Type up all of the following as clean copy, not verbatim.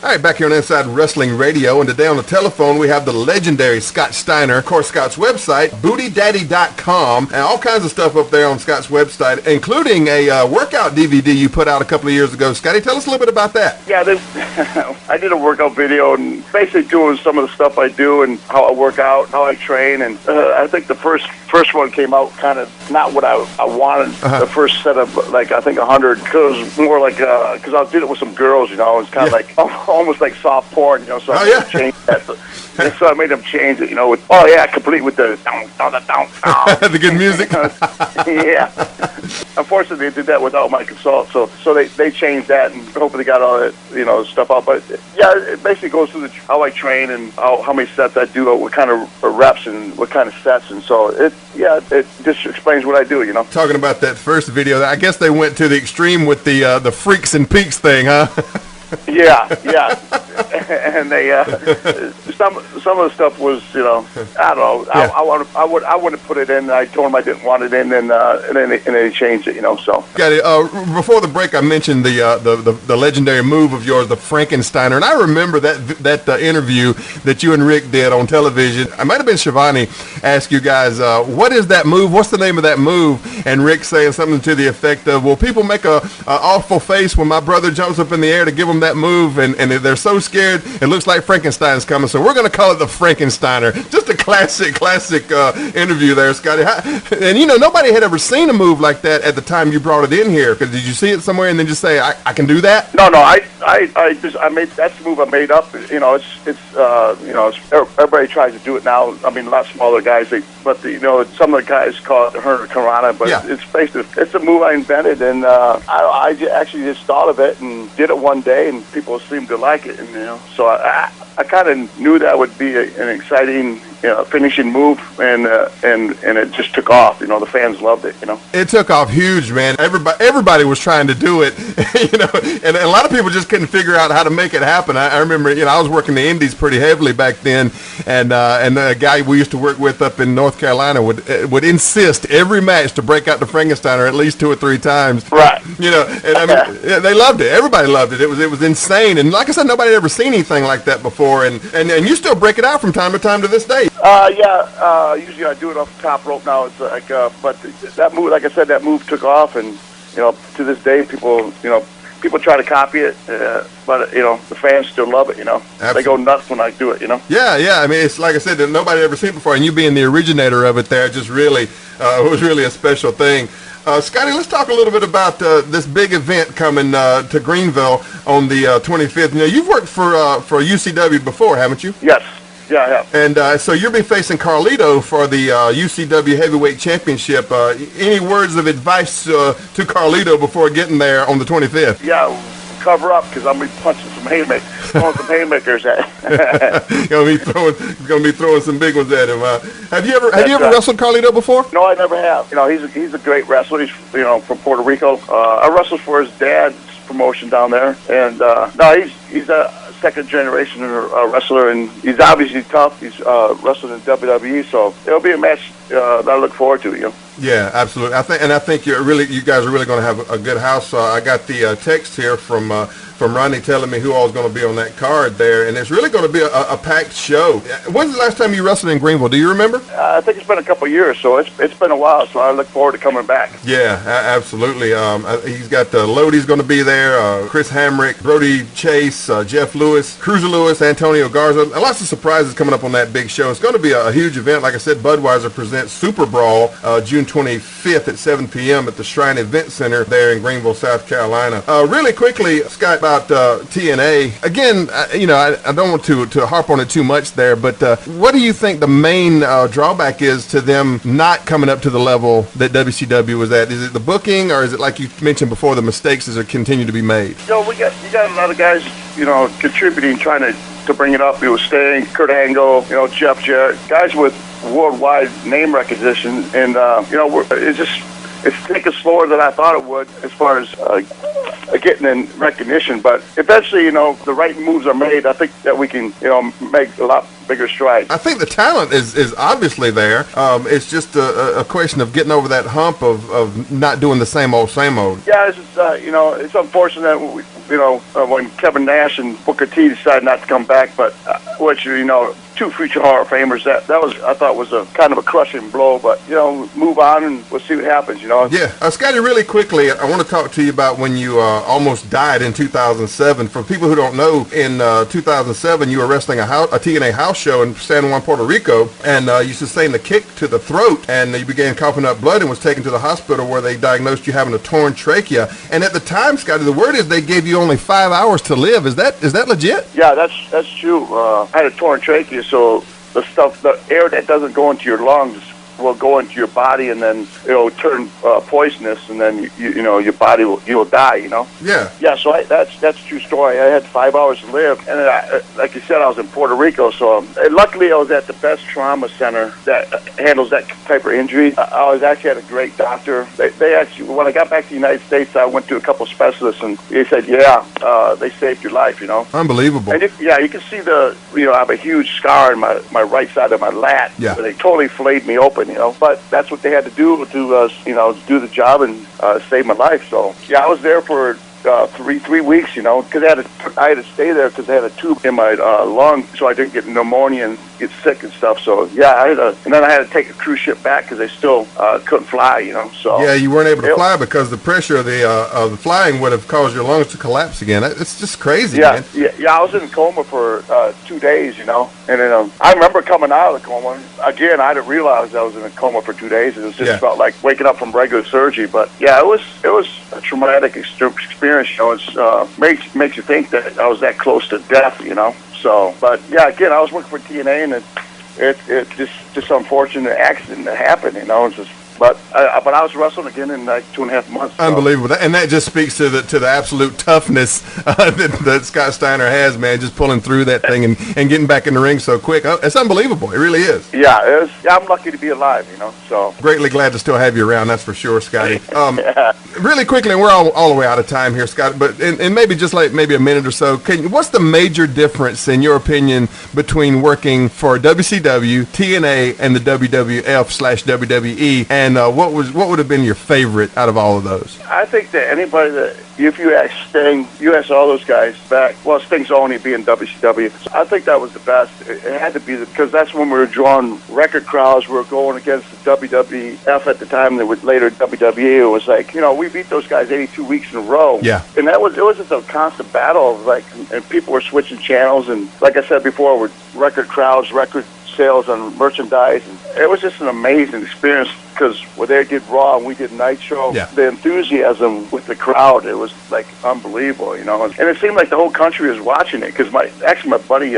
All right, back here on Inside Wrestling Radio, and today on the telephone we have the legendary Scott Steiner. Of course, Scott's website, bootydaddy.com, and all kinds of stuff up there on Scott's website, including a workout DVD you put out a couple of years ago. Scotty, tell us a little bit about that. Yeah, I did a workout video and basically doing some of the stuff I do and how I work out, how I train, and I think the first one came out kind of not what I wanted. The first set of, like, I think 100, because it was more like, because I did it with some girls, you know, it's kind of like, almost like soft porn, you know, so I changed that. So I made them change it, you know, with, complete with the the good music. Yeah. Unfortunately, they did that without my consult, so they changed that and hopefully got all that, you know, stuff out. But yeah, it basically goes through how I train and how many sets I do, what kind of reps and what kind of sets, and so it just explains what I do, you know. Talking about that first video, I guess they went to the extreme with the freaks and peaks thing, huh? Yeah, and they some of the stuff was, you know, I don't know. Yeah. I wouldn't put it in. I told them I didn't want it in, and then they changed it, you know. So got it. Before the break, I mentioned the legendary move of yours, the Frankensteiner, and I remember that interview that you and Rick did on television. I might have been Shivani asked you guys, what is that move? What's the name of that move? And Rick saying something to the effect of, "Well, people make a awful face when my brother jumps up in the air to give them that move, and they're so scared it looks like Frankenstein's coming, so we're going to call it the Frankensteiner." Just a classic interview there, Scotty. And you know, nobody had ever seen a move like that at the time you brought it in here, because did you see it somewhere and then just say, I can do that? No, I made that's the move I made up. You know, everybody tries to do it now. I mean, a lot smaller guys, you know, some of the guys call it the Hurricanrana, but it's a move I invented, and I actually just thought of it and did it one day, and people seemed to like it, and you know, so I kind of knew that would be an exciting, you know, finishing move, and it just took off. You know, the fans loved it. You know, it took off huge, man. Everybody was trying to do it, you know, and a lot of people just couldn't figure out how to make it happen. I remember, you know, I was working the Indies pretty heavily back then, and a guy we used to work with up in North Carolina would insist every match to break out the Frankensteiner at least 2 or 3 times. Right. You know, and I mean, they loved it. Everybody loved it. It was insane, and like I said, nobody had ever seen anything like that before, and you still break it out from time to time to this day. Usually I do it off the top rope now. It's like, but that move, like I said, that move took off, and you know, to this day, people try to copy it, but you know, the fans still love it. You know, Absolutely. They go nuts when I do it. You know. Yeah. I mean, it's like I said, that nobody had ever seen it before, and you being the originator of it, there, just really was really a special thing. Scotty, let's talk a little bit about this big event coming to Greenville on the 25th. You know, you've worked for UCW before, haven't you? Yes. Yeah, I have. And so you'll be facing Carlito for the UCW Heavyweight Championship. Any words of advice to Carlito before getting there on the 25th? Yeah, cover up, because I'm going to be punching some haymakers at. Gonna be throwing some big ones at him. Have you ever wrestled Carlito before? No, I never have. You know, he's a great wrestler. He's, you know, from Puerto Rico. I wrestled for his dad's promotion down there, and no, he's a second generation wrestler, and he's obviously tough. He's wrestling in WWE, so it'll be a match that I look forward to. You know. Yeah, absolutely. I think you guys are really going to have a good house. I got the text here from Ronnie telling me who all is going to be on that card there, and it's really going to be a packed show. When's the last time you wrestled in Greenville? Do you remember? I think it's been a couple of years, so it's been a while. So I look forward to coming back. Yeah, absolutely. He's got Lodi's going to be there, Chris Hamrick, Brody Chase, Jeff Lewis, Cruiser Lewis, Antonio Garza. Lots of surprises coming up on that big show. It's going to be a huge event. Like I said, Budweiser presents Super Brawl June 25th at 7 p.m. at the Shrine Event Center there in Greenville, South Carolina. Really quickly, Scott, about TNA. Again, you know, I don't want to harp on it too much there, but what do you think the main drawback is to them not coming up to the level that WCW was at? Is it the booking, or is it, like you mentioned before, the mistakes that continue to be made? You know, you got a lot of guys, you know, contributing, trying to bring it up. It was Sting, Kurt Angle, you know, Jeff Jarrett, guys with worldwide name recognition, and you know, it's taking slower than I thought it would as far as getting in recognition. But eventually, you know, the right moves are made. I think that we can, you know, make a lot bigger strides. I think the talent is obviously there. It's just a question of getting over that hump of not doing the same old, same old. Yeah, it's just, it's unfortunate that when Kevin Nash and Booker T decided not to come back, but which two future Hall of Famers, that was, I thought, was a kind of a crushing blow. But move on and we'll see what happens. Yeah, Scotty, really quickly, I want to talk to you about when you almost died in 2007. For people who don't know, in 2007 you were wrestling a TNA house show in San Juan, Puerto Rico, and you sustained a kick to the throat, and you began coughing up blood and was taken to the hospital where they diagnosed you having a torn trachea. And at the time, Scotty, the word is they gave you only 5 hours to live. Is that legit? Yeah, that's true. I had a torn trachea, so the air that doesn't go into your lungs will go into your body, and then it'll turn poisonous, and then your body you'll die. Yeah. So that's a true story. I had 5 hours to live, and like you said, I was in Puerto Rico. So luckily, I was at the best trauma center that handles that type of injury. I was actually at a great doctor. They actually, when I got back to the United States, I went to a couple specialists, and they said, they saved your life. Unbelievable. And you can see I have a huge scar in my right side of my lat. Yeah. They totally flayed me open. But that's what they had to do to do the job and save my life. So I was there for 3 weeks, because I had to stay there because I had a tube in my lung, so I didn't get pneumonia and get sick and stuff. So and then I had to take a cruise ship back because I still couldn't fly, So yeah, you weren't able to fly because the pressure of the flying would have caused your lungs to collapse again. It's just crazy, man. Yeah. I was in a coma for 2 days, and then I remember coming out of the coma. Again, I didn't realize I was in a coma for 2 days. It was just felt like waking up from regular surgery. But it was a traumatic experience. It makes you think that I was that close to death, So, but again, I was working for TNA, and it's just unfortunate accident that happened, It's just, but I was wrestling again in like 2.5 months. So. Unbelievable, and that just speaks to the absolute toughness that Scott Steiner has, man. Just pulling through that thing and getting back in the ring so quick. It's unbelievable. It really is. Yeah, I'm lucky to be alive, So greatly glad to still have you around. That's for sure, Scotty. Really quickly, and we're all the way out of time here, Scott. But and maybe just like maybe a minute or so. What's the major difference, in your opinion, between working for WCW, TNA, and the WWF/WWE? And what would have been your favorite out of all of those? I think that anybody that, if you ask Sting, you ask all those guys back, well, Sting's only being WCW. I think that was the best. It had to be because that's when we were drawing record crowds. We were going against the WWF at the time, that was later WWE. It was like, we beat those guys 82 weeks in a row. Yeah. And it was just a constant battle of and people were switching channels. And like I said before, with record crowds, record sales on merchandise. And it was just an amazing experience because they did Raw and we did Nitro. Yeah. The enthusiasm with the crowd, it was like unbelievable, And it seemed like the whole country was watching it because my buddy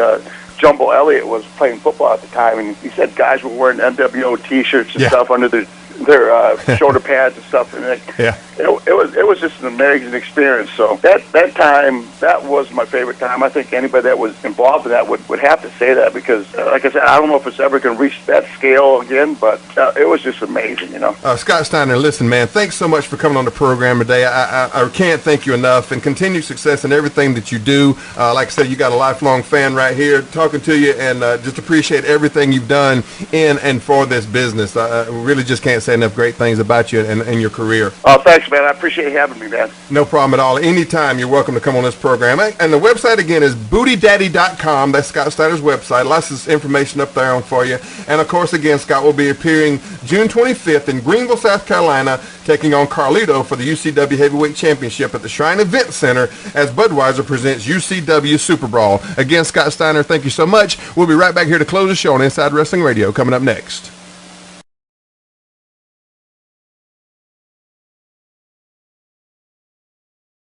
Jumbo Elliott was playing football at the time, and he said guys were wearing NWO T-shirts and stuff under their shoulder pads and stuff, and it was just an amazing experience. So that time, that was my favorite time. I think anybody that was involved in that would have to say that because, like I said, I don't know if it's ever going to reach that scale again, but it was just amazing, Scott Steiner, listen, man, thanks so much for coming on the program today. I can't thank you enough, and continued success in everything that you do. Like I said, you got a lifelong fan right here talking to you, and just appreciate everything you've done in and for this business. I really just can't say enough great things about you and your career. Oh, thanks, man. I appreciate you having me, man. No problem at all. Anytime, you're welcome to come on this program. And the website, again, is bootydaddy.com. That's Scott Steiner's website. Lots of information up there on for you. And, of course, again, Scott will be appearing June 25th in Greenville, South Carolina, taking on Carlito for the UCW Heavyweight Championship at the Shrine Event Center as Budweiser presents UCW Super Brawl. Again, Scott Steiner, thank you so much. We'll be right back here to close the show on Inside Wrestling Radio coming up next.